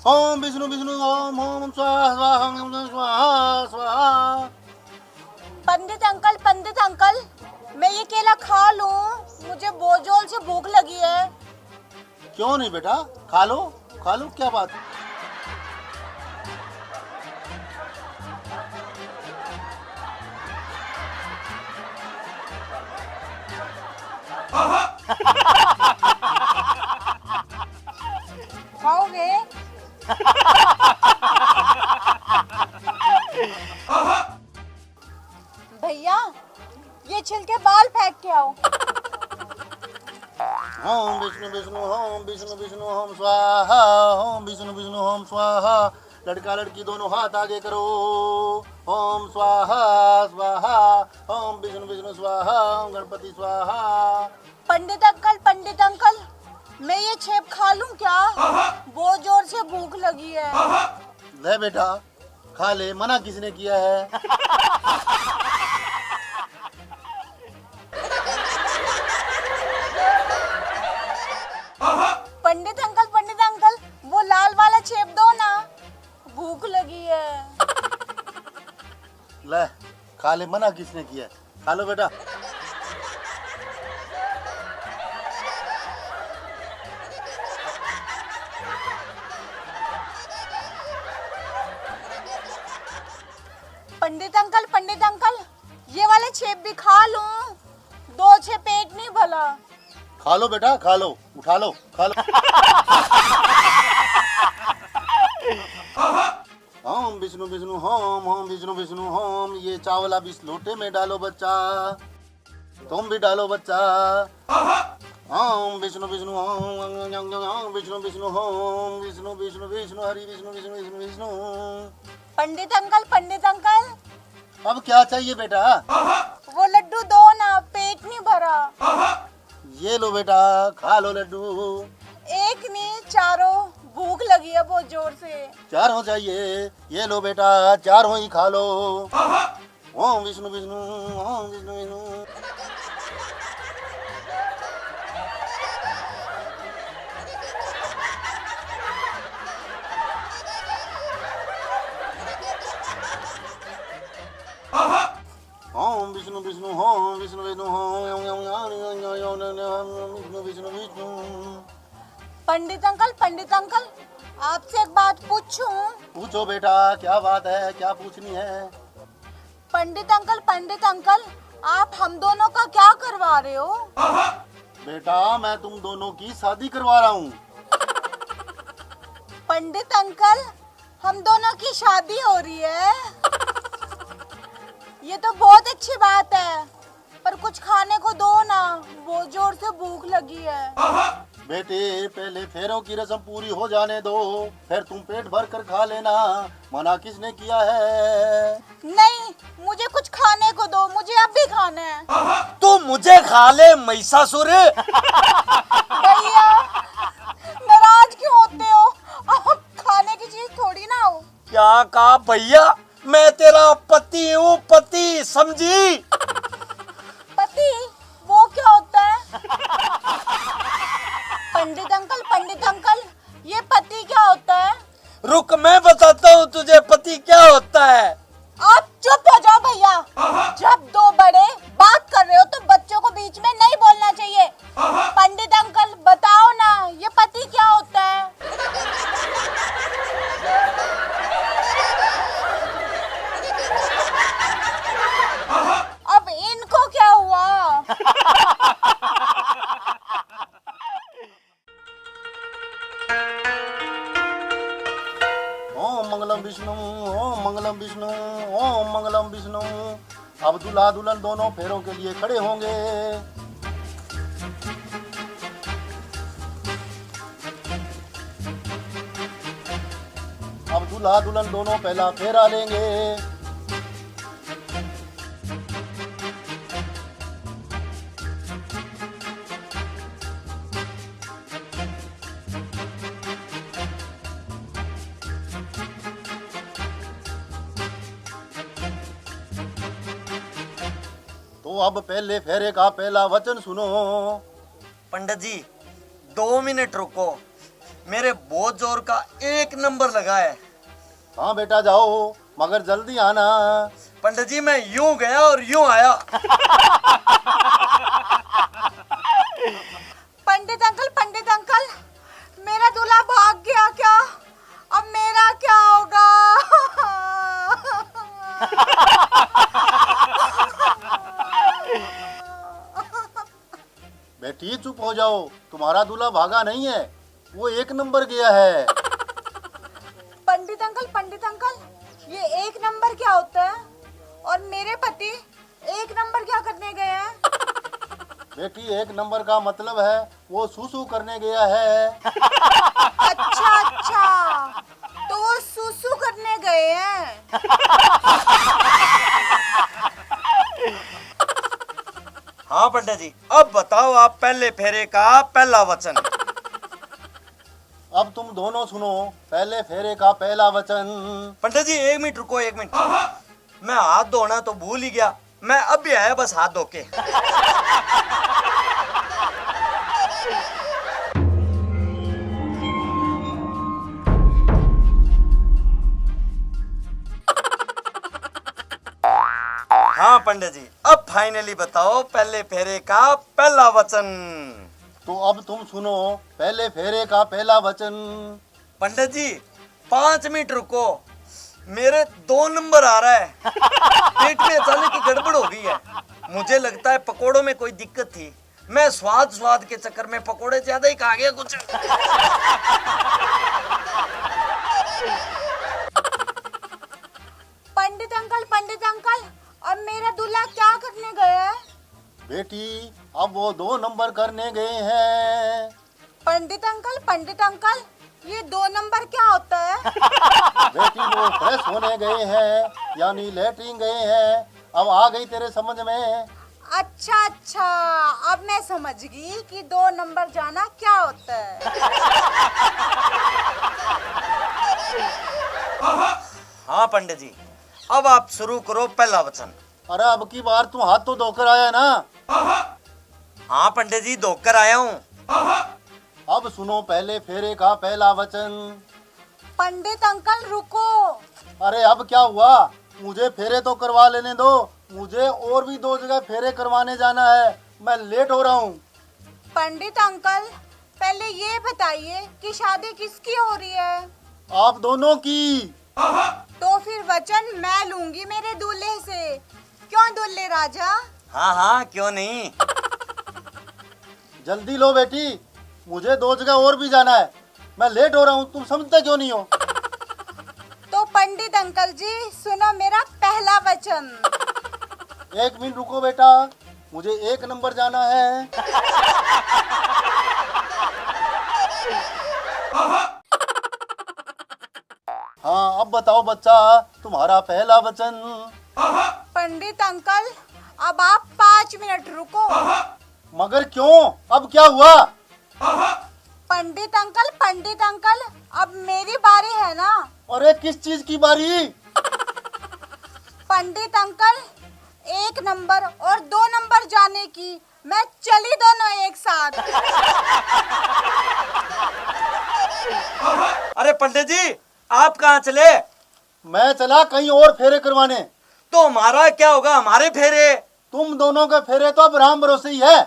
ओम विष्णु विष्णु ओम ओम स्वाहा स्वाहा ओम स्वाहा स्वाहा। पंडित अंकल, मैं ये केला खा लूं? मुझे बहुत जोर से भूख लगी है। क्यों नहीं बेटा, खा लो क्या बात। खाओगे? भैया, ये छिलके बाल फेंक के आओ। ओम विष्णु विष्णु ओम विष्णु विष्णु ओम स्वाहा ओम विष्णु विष्णु ओम स्वाहा। लड़का लड़की दोनों हाथ आगे करो। ओम स्वाहा स्वाहा ओम विष्णु विष्णु स्वाहा ओम गणपति स्वाहा। पंडित अंकल, मैं ये छेप खा लूं क्या? बहुत जोर से भूख लगी है। ले बेटा, खा ले, मना किसने किया है? पंडित अंकल, वो लाल वाला छेप दो ना, भूख लगी है। ले खा ले, मना किसने किया है? खा लो बेटा। पंडित अंकल, ये वाले छेप भी खा लूं? दो छेप पेट नहीं भला। खा लो बेटा, खा लो, उठा लो, खा लो। ओम विष्णु विष्णु ओम विष्णु विष्णु ओम। ये चावल अब इस लोटे में डालो बच्चा, तुम भी डालो बच्चा। ओम विष्णु विष्णु ओम विष्णु विष्णु ओम विष्णु विष्णु विष्णु हरि विष्णु विष्णु विष्णु विष्णु। पंडित अंकल, अब क्या चाहिए बेटा? वो लड्डू दो ना, पेट नहीं भरा। ये लो बेटा, खा लो लड्डू। एक नहीं, चारों, भूख लगी है बहुत जोर से। चारों चाहिए? ये लो बेटा, चारों ही खा लो। ओम विष्णु विष्णु ओम विष्णु विष्णु। ओम विष्णु विष्णु ओम विष्णु विष्णु ओम विष्णु विष्णु विष्णु। पंडित अंकल, आपसे एक बात पूछूं? पूछो बेटा, क्या बात है, क्या पूछनी है? पंडित अंकल, आप हम दोनों का क्या करवा रहे हो? बेटा, मैं तुम दोनों की शादी करवा रहा हूँ। पंडित अंकल, हम दोनों की शादी हो रही है? ये तो बहुत अच्छी बात है, पर कुछ खाने को दो ना, बहुत जोर से भूख लगी है। बेटे, पहले फेरों की रस्म पूरी हो जाने दो, फिर तुम पेट भर कर खा लेना। मना किसने किया है? नहीं, मुझे कुछ खाने को दो, मुझे अब भी खाना है। तू मुझे खा ले महिषासुर। भैया, नाराज क्यों होते हो? आप खाने की चीज थोड़ी ना हो। क्या कहा भैया? मैं तेरा पति हूँ, पति, समझी? पति? वो क्या होता है? पंडित अंकल, ये पति क्या होता है? रुक, मैं बताता हूँ तुझे पति क्या होता है। आप चुप हो जाओ भैया। जब दो बड़े बात कर रहे हो तो बच्चों को बीच में नहीं बोलना चाहिए। पंडित अंकल, बताओ ना, ये पति क्या होता है? अब इनको क्या हुआ? ओम मंगलम विष्णु ओम मंगलम विष्णु ओम मंगलम विष्णु। अब दूल्हा दुल्हन दोनों फेरों के लिए खड़े होंगे। अब दूल्हा दुल्हन दोनों पहला फेरा लेंगे। तो अब पहले फेरे का पहला वचन सुनो। पंडित जी, 2 मिनट रुको। मेरे बहुत जोर का 1 नंबर लगा है। हाँ बेटा जाओ, मगर जल्दी आना। पंडित जी मैं यूं गया और यूं आया। पंडित अंकल, मेरा दूल्हा भाग गया क्या? अब मेरा क्या होगा? बेटी चुप हो जाओ, तुम्हारा दूल्हा भागा नहीं है, वो 1 नंबर गया है। पंडित अंकल, ये 1 नंबर क्या होता है? और मेरे पति 1 नंबर क्या करने गए हैं? बेटी 1 नंबर का मतलब है वो सुसु करने गया है। अच्छा, तो वो सुसु करने गए हैं। हाँ पंडित जी, अब बताओ आप पहले फेरे का पहला वचन। अब तुम दोनों सुनो पहले फेरे का पहला वचन। पंडित जी 1 मिनट रुको, 1 मिनट। मैं हाथ धोना तो भूल ही गया, मैं अब भी आया बस हाथ धो के। हाँ पंडित जी, अब फाइनली बताओ पहले फेरे का पहला वचन। तो अब तुम सुनो पहले फेरे का पहला वचन। पंडित जी 5 मिनट रुको, मेरे 2 नंबर आ रहा है। पेट में अचानक की गड़बड़ हो गई है। मुझे लगता है पकोड़ों में कोई दिक्कत थी। मैं स्वाद के चक्कर में पकोड़े ज्यादा ही खा गया कुछ। पंडित अंकल, अब मेरा दूल्हा क्या करने गया है? बेटी अब वो 2 नंबर करने गए हैं। पंडित अंकल, ये 2 नंबर क्या होता है? बेटी वो फ्रेश होने गए हैं, यानी लेटरिन गए हैं। अब आ गई तेरे समझ में? अच्छा, अब मैं समझ गई कि 2 नंबर जाना क्या होता है। हाँ पंडित जी, अब आप शुरू करो पहला वचन। अरे अब की बार तू हाथ तो धोकर आया ना? हाँ पंडित जी धोकर आया हूँ। अब सुनो पहले फेरे का पहला वचन। पंडित अंकल रुको। अरे अब क्या हुआ? मुझे फेरे तो करवा लेने दो, मुझे और भी 2 जगह फेरे करवाने जाना है, मैं लेट हो रहा हूँ। पंडित अंकल पहले ये बताइए कि शादी किसकी हो रही है? आप दोनों की। तो फिर वचन मैं लूंगी मेरे दूल्हे से। क्यों दूल्हे राजा? हाँ क्यों नहीं। जल्दी लो बेटी, मुझे 2 जगह और भी जाना है, मैं लेट हो रहा हूँ, तुम समझते क्यों नहीं हो? तो पंडित अंकल जी सुनो मेरा पहला वचन। 1 मिनट रुको बेटा, मुझे 1 नंबर जाना है। हाँ अब बताओ बच्चा, तुम्हारा पहला वचन। पंडित अंकल अब आप 5 मिनट रुको। मगर क्यों, अब क्या हुआ? पंडित अंकल अब मेरी बारी है ना? अरे किस चीज की बारी? पंडित अंकल 1 नंबर और 2 नंबर जाने की। मैं चली दोनों एक साथ। अरे पंडित जी आप कहाँ चले? मैं चला कहीं और फेरे करवाने। तो हमारा क्या होगा, हमारे फेरे? तुम दोनों के फेरे तो अब राम भरोसे ही है।